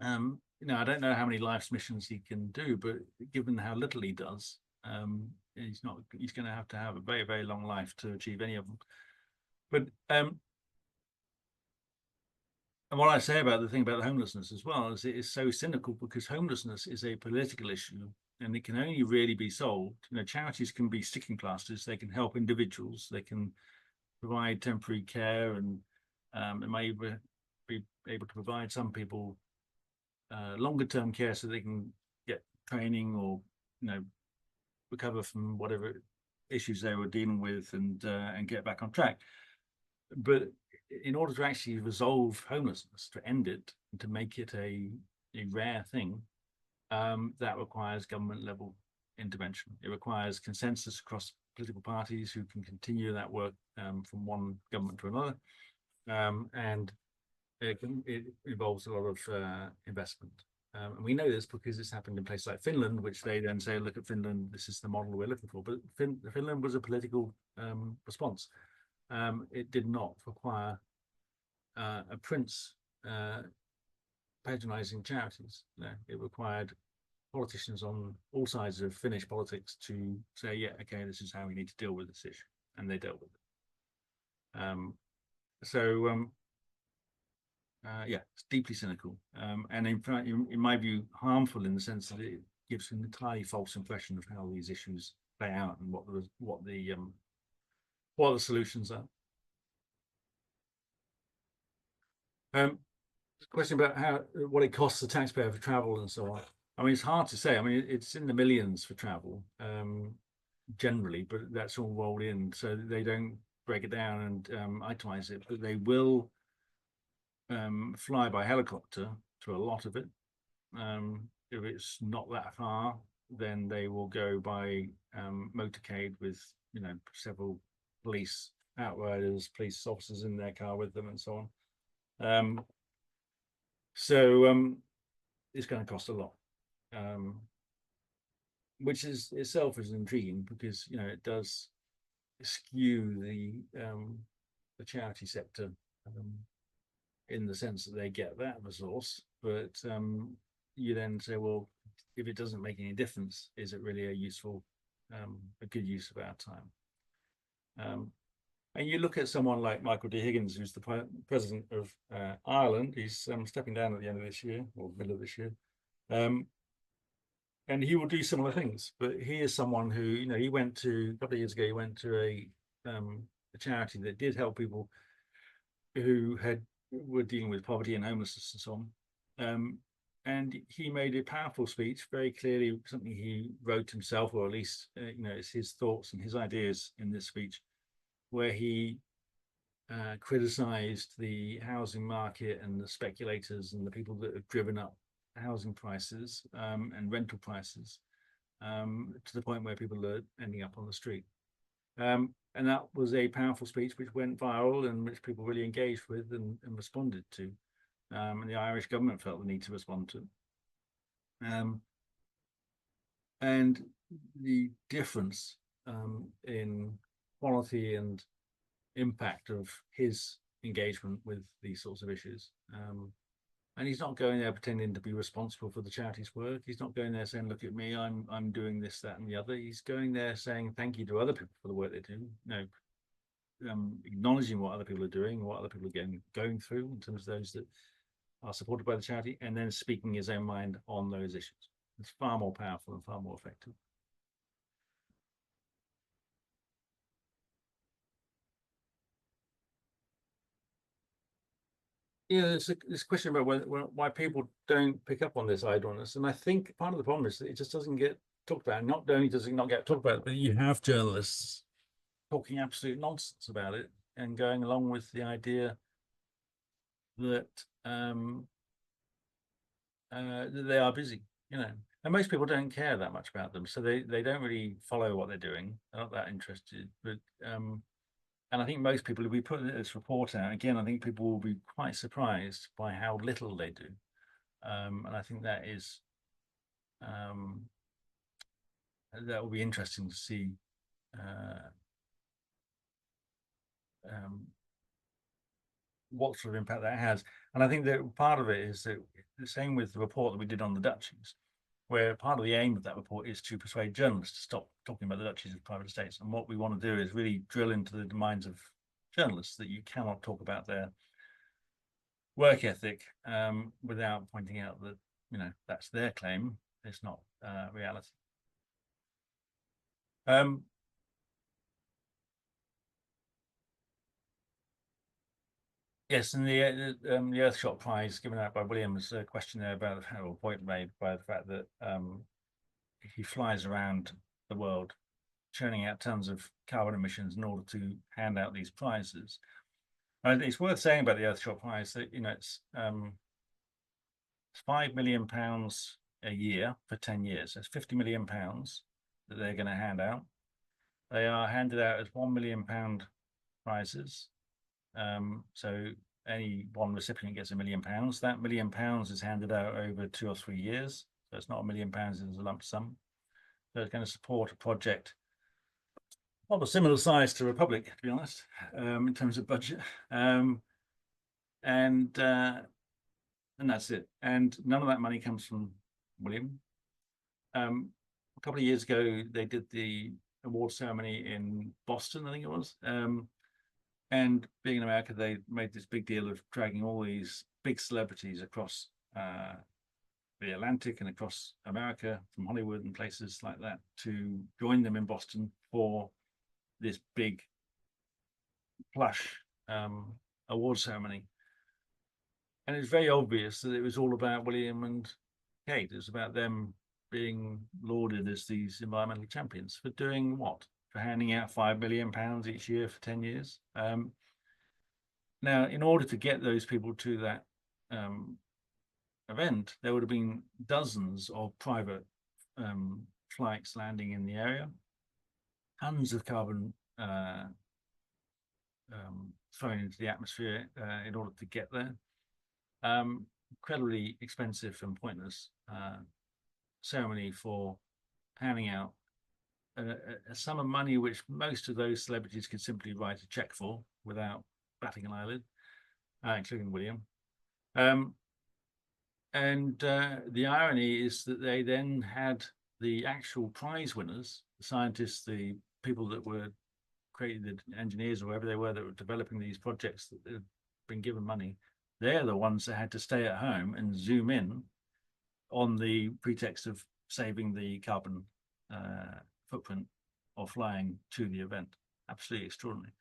You know, I don't know how many life's missions he can do, but given how little he does, he's going to have a very, very long life to achieve any of them. But and what I say about the thing about homelessness as well is it is so cynical, because homelessness is a political issue, and it can only really be solved. You know, charities can be sticking plasters. They can help individuals. They can provide temporary care, and it may be able to provide some people longer term care so they can get training or, you know, recover from whatever issues they were dealing with and get back on track. But in order to actually resolve homelessness, to end it, and to make it a rare thing, that requires government level intervention. It requires consensus across political parties who can continue that work from one government to another, and it involves a lot of investment. And we know this because it's happened in places like Finland, which they then say, look at Finland, this is the model we're looking for. But Finland was a political response. It did not require a prince patronizing charities. No, it required politicians on all sides of Finnish politics to say, yeah, okay, this is how we need to deal with this issue. And they dealt with it. Yeah, it's deeply cynical, and in fact, in my view, harmful in the sense that it gives an entirely false impression of how these issues play out and what the solutions are. Question about what it costs the taxpayer for travel and so on. I mean, it's hard to say. I mean, it's in the millions for travel generally, but that's all rolled in, so they don't break it down and itemize it, but they will fly by helicopter to a lot of it. If it's not that far, then they will go by motorcade with, you know, several police outriders, police officers in their car with them, and so on. It's going to cost a lot, which is itself is intriguing, because, you know, it does skew the charity sector in the sense that they get that resource, but you then say, well, if it doesn't make any difference, is it really a good use of our time? And you look at someone like Michael D. Higgins, who's the president of Ireland. He's stepping down at the end of this year, or middle of this year, and he will do similar things. But he is someone who, you know, he went to, a couple of years ago, he went to a charity that did help people who had were dealing with poverty and homelessness and so on. And he made a powerful speech, very clearly something he wrote himself, or at least it's his thoughts and his ideas in this speech, where he criticized the housing market and the speculators and the people that have driven up housing prices and rental prices to the point where people are ending up on the street. And that was a powerful speech which went viral and which people really engaged with and responded to. And the Irish government felt the need to respond to. And the difference in quality and impact of his engagement with these sorts of issues. And he's not going there pretending to be responsible for the charity's work. He's not going there saying, look at me, I'm doing this, that, and the other. He's going there saying thank you to other people for the work they do. Acknowledging what other people are doing, what other people are going through in terms of those that are supported by the charity, and then speaking his own mind on those issues. It's far more powerful and far more effective. Yeah, there's this question about why people don't pick up on this idleness, and I think part of the problem is that it just doesn't get talked about. Not only does it not get talked about, but you have journalists talking absolute nonsense about it and going along with the idea that that they are busy, and most people don't care that much about them, so they don't really follow what they're doing. They're not that interested, but and I think most people, if we put this report out again, I think people will be quite surprised by how little they do. And I think that is that will be interesting to see what sort of impact that has. And I think that part of it is that the same with the report that we did on the duchies, where part of the aim of that report is to persuade journalists to stop talking about the duchies as private estates. And what we want to do is really drill into the minds of journalists that you cannot talk about their work ethic without pointing out that that's their claim. It's not reality. Yes, and the Earthshot Prize given out by William was a question there about a point made by the fact that he flies around the world churning out tons of carbon emissions in order to hand out these prizes. And it's worth saying about the Earthshot Prize that it's £5 million a year for 10 years. That's £50 million that they're going to hand out. They are handed out as £1 million prizes. So any one recipient gets £1 million. That £1 million is handed out over 2 or 3 years. So it's not £1 million as a lump sum. So it's going to support a project of a similar size to Republic, to be honest, in terms of budget. And that's it. And none of that money comes from William. A couple of years ago, they did the award ceremony in Boston, I think it was. And being in America, they made this big deal of dragging all these big celebrities across the Atlantic and across America from Hollywood and places like that to join them in Boston for this big plush award ceremony. And it's very obvious that it was all about William and Kate. It was about them being lauded as these environmental champions for doing what? For handing out £5 million each year for 10 years. Now, in order to get those people to that event, there would have been dozens of private flights landing in the area, tons of carbon thrown into the atmosphere in order to get there. Incredibly expensive and pointless ceremony for handing out a sum of money which most of those celebrities could simply write a check for without batting an eyelid, including William. And the irony is that they then had the actual prize winners, the scientists, the people that were creating the engineers or whoever they were that were developing these projects that had been given money. They're the ones that had to stay at home and zoom in on the pretext of saving the carbon footprint of flying to the event. Absolutely extraordinary.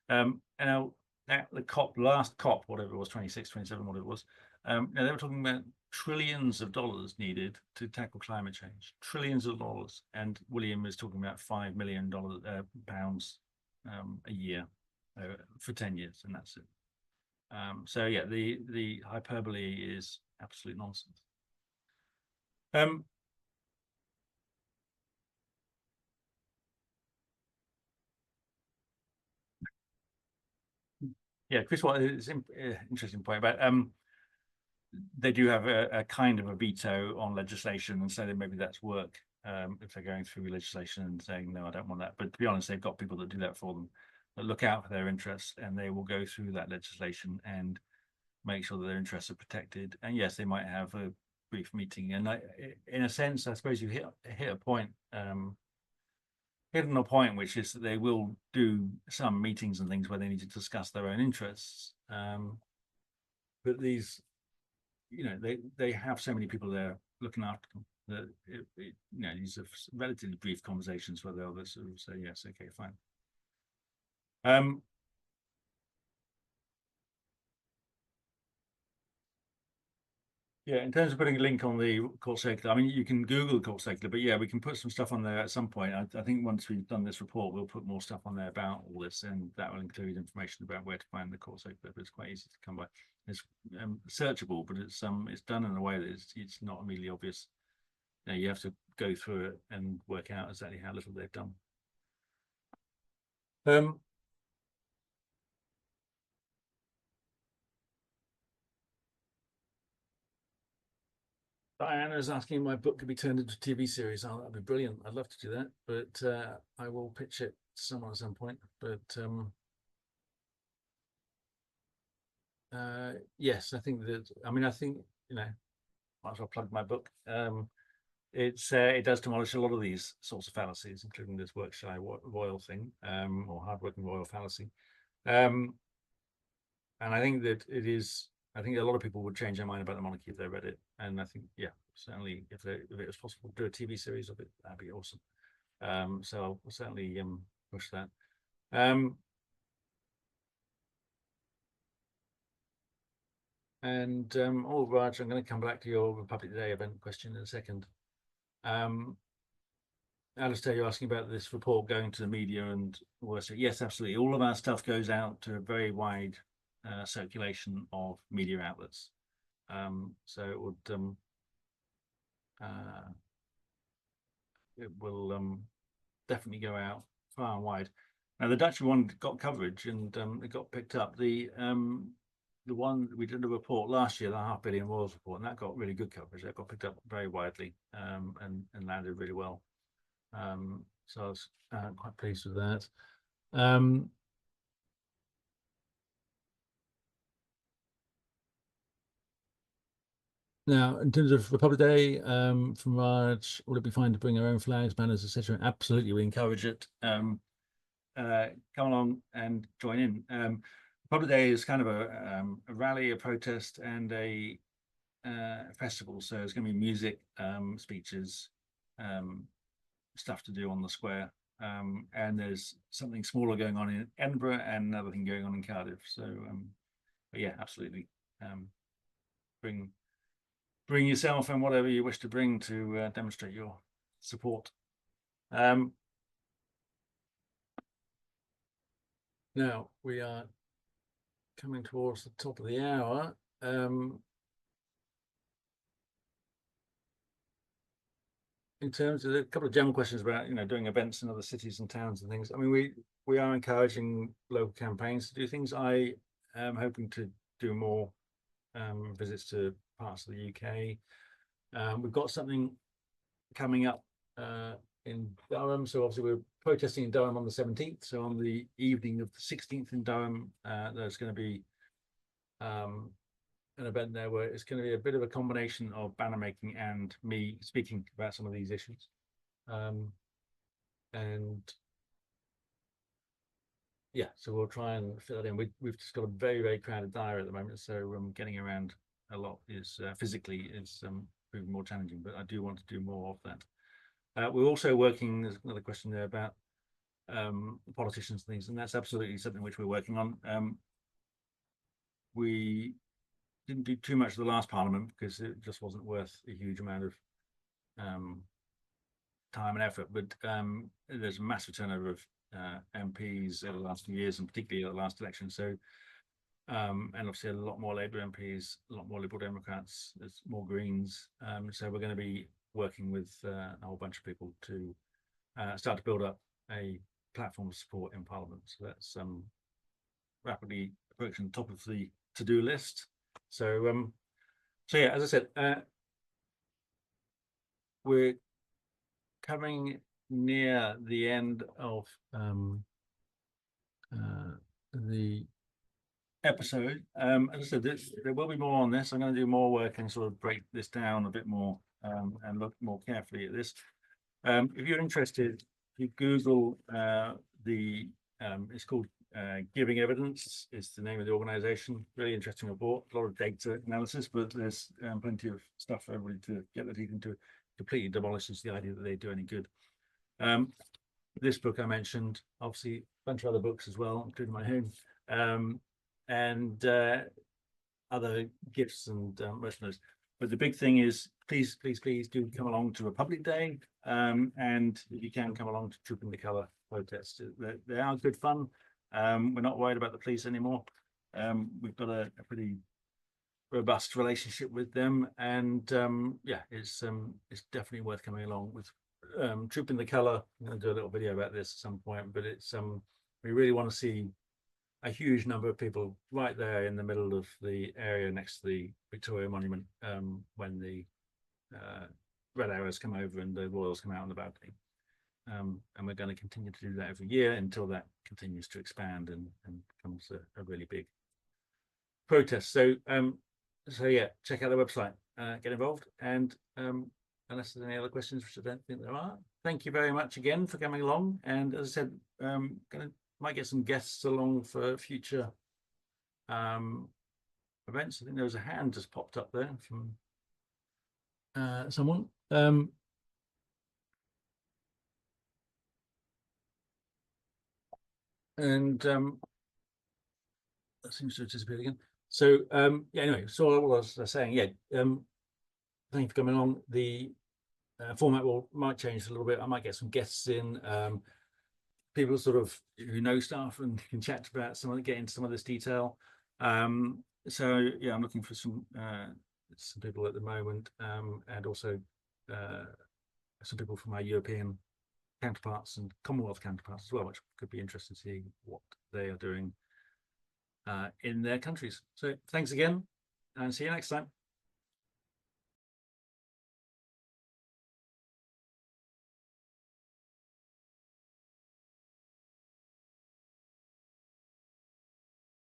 And now at the last COP, whatever it was, 26, 27, whatever it was, they were talking about trillions of dollars needed to tackle climate change, trillions of dollars. And William is talking about $5 million pounds a year for 10 years, and that's it. So yeah, the hyperbole is absolute nonsense. Yeah, Chris, what is interesting point about they do have a kind of a veto on legislation, and so maybe that's work if they're going through legislation and saying no, I don't want that. But to be honest, they've got people that do that for them, that look out for their interests, and they will go through that legislation and make sure that their interests are protected. And yes, they might have a brief meeting, and in a sense, I suppose you hit a point. Hidden a point, which is that they will do some meetings and things where they need to discuss their own interests. But these, they have so many people there looking after them that these are relatively brief conversations where they'll sort of say yes, okay, fine. Yeah, in terms of putting a link on the court circular, I mean, you can Google the court circular, but yeah, we can put some stuff on there at some point. I think once we've done this report, we'll put more stuff on there about all this, and that will include information about where to find the court circular. But it's quite easy to come by. It's searchable, but it's done in a way that it's not immediately obvious. You have to go through it and work out exactly how little they've done. Diana's asking my book could be turned into a TV series. Oh, that'd be brilliant. I'd love to do that, but I will pitch it to someone at some point. But yes, I think that. I mean, I think might as well plug my book. It does demolish a lot of these sorts of fallacies, including this work shy royal thing, or hardworking royal fallacy. And I think that it is. I think a lot of people would change their mind about the monarchy if they read it. And I think, yeah, certainly if it was possible to do a TV series of it, that'd be awesome. So I'll certainly push that. Oh, Raj, I'm going to come back to your Republic Day event question in a second. Alistair, you're asking about this report going to the media and worse. Yes, absolutely. All of our stuff goes out to a very wide circulation of media outlets. So it would it will definitely go out far and wide. Now the Dutch one got coverage and it got picked up. The one we did a report last year, the $500 million Royals report, and that got really good coverage. That got picked up very widely and landed really well. So I was quite pleased with that. Now, in terms of Republic Day, from Raj, would it be fine to bring our own flags, banners, etc.? Absolutely, we encourage it. Come along and join in. Republic Day is kind of a rally, a protest, and a festival. So it's going to be music, speeches, stuff to do on the square. And there's something smaller going on in Edinburgh and another thing going on in Cardiff. So, but yeah, absolutely. Bring yourself and whatever you wish to bring to demonstrate your support. Now we are coming towards the top of the hour. In terms of a couple of general questions about doing events in other cities and towns and things. I mean, we are encouraging local campaigns to do things. I am hoping to do more visits to parts of the UK. We've got something coming up in Durham. So obviously we're protesting in Durham on the 17th. So on the evening of the 16th in Durham, there's going to be an event there where it's going to be a bit of a combination of banner making and me speaking about some of these issues. And yeah, so we'll try and fit that in. We've just got a very, very crowded diary at the moment. So getting around a lot is physically is proving more challenging, but I do want to do more of that. We're also working, there's another question there about politicians and things, and that's absolutely something which we're working on. we didn't do too much of the last Parliament because it just wasn't worth a huge amount of time and effort. But there's a massive turnover of MPs over the last few years, and particularly at the last election. So, and obviously a lot more Labour MPs, a lot more Liberal Democrats, there's more Greens. So we're going to be working with a whole bunch of people to start to build up a platform of support in Parliament. So that's rapidly approaching the top of the to-do list. So, so yeah, as I said, we're coming near the end of the episode. As I said, there will be more on this. I'm going to do more work and sort of break this down a bit more and look more carefully at this. If you're interested, you Google it's called Giving Evidence is the name of the organization. Really interesting report, a lot of data analysis, but there's plenty of stuff for everybody to get their teeth into. Completely demolishes the idea that they do any good. This book I mentioned, obviously a bunch of other books as well, including my own, and other gifts and merchandise. But the big thing is, please do come along to Republic Day, and if you can, come along to Trooping the Colour protest. They are good fun. We're not worried about the police anymore. We've got a pretty robust relationship with them, and yeah, it's definitely worth coming along with. Trooping the Colour, I'm going to do a little video about this at some point, but it's we really want to see a huge number of people right there in the middle of the area next to the Victoria Monument when the red arrows come over and the royals come out on the balcony. And we're going to continue to do that every year until that continues to expand and becomes a really big protest. So so yeah, check out the website, get involved, and unless there's any other questions, which I don't think there are, thank you very much again for coming along. And as I said, might get some guests along for future events. I think there was a hand just popped up there from someone. And that seems to have disappeared again. So yeah, anyway, so what was I saying? Yeah, thank you for coming along. The format might change a little bit. I might get some guests in, people sort of who know stuff and can chat about get into some of this detail. So yeah, I'm looking for some people at the moment, and also some people from our European counterparts and Commonwealth counterparts as well, which could be interesting to see what they are doing in their countries. So thanks again, and see you next time.